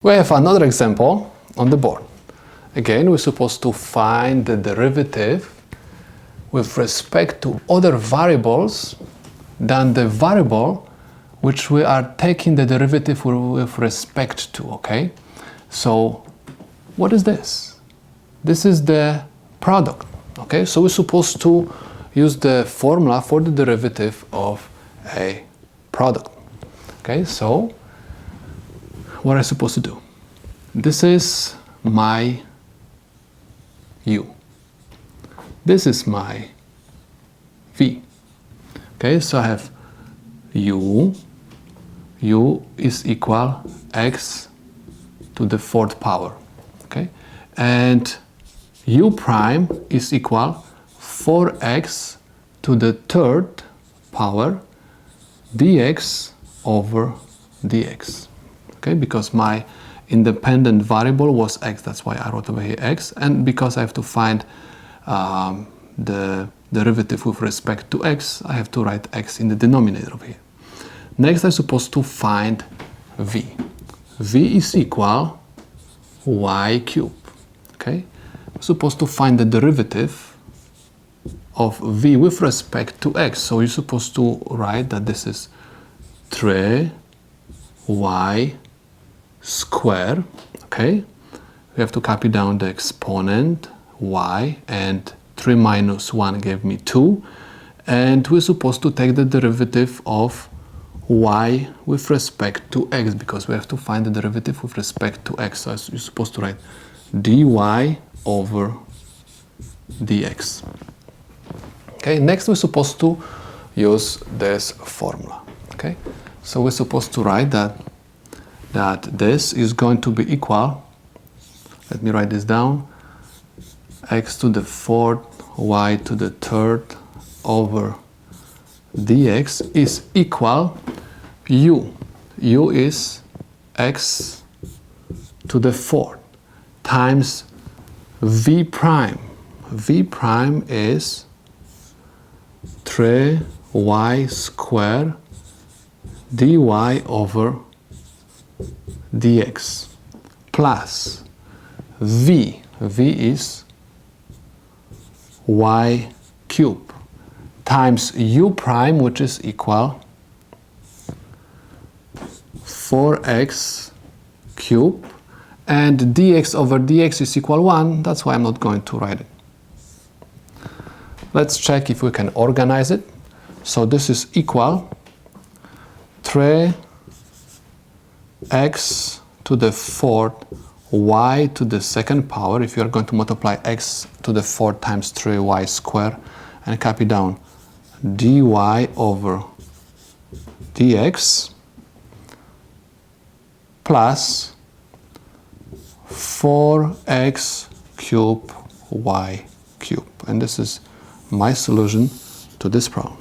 We have another example on the board. Again, we're supposed to find the derivative with respect to other variables than the variable which we are taking the derivative with respect to, okay? So, what is this? This is the product, okay? So we're supposed to use the formula for the derivative of a product, okay? So, what am I supposed to do? This is my u. This is my v. Okay, so I have u is equal x to the fourth power. Okay, and u prime is equal 4x to the third power dx over dx. Okay, because my independent variable was x, that's why I wrote over here x, and because I have to find the derivative with respect to x, I have to write x in the denominator over here. Next, I'm supposed to find v. v is equal y cubed. Okay, I'm supposed to find the derivative of v with respect to x. So you're supposed to write that this is 3y square. Okay, we have to copy down the exponent y, and 3 minus 1 gave me 2, and we're supposed to take the derivative of y with respect to x because we have to find the derivative with respect to x. So you're supposed to write dy over dx. Okay, next we're supposed to use this formula. Okay, so we're supposed to write that this is going to be equal, let me write this down, x to the fourth, y to the third over dx is equal u. u is x to the fourth times v prime. v prime is 3y squared dy over dx plus v is y cubed times u prime, which is equal 4x cubed, and dx over dx is equal 1. That's why I'm not going to write it. Let's check if we can organize it. So this is equal 3x to the fourth y to the second power. If you are going to multiply x to the fourth times 3y squared and copy down dy over dx plus 4x cubed y cubed. And this is my solution to this problem.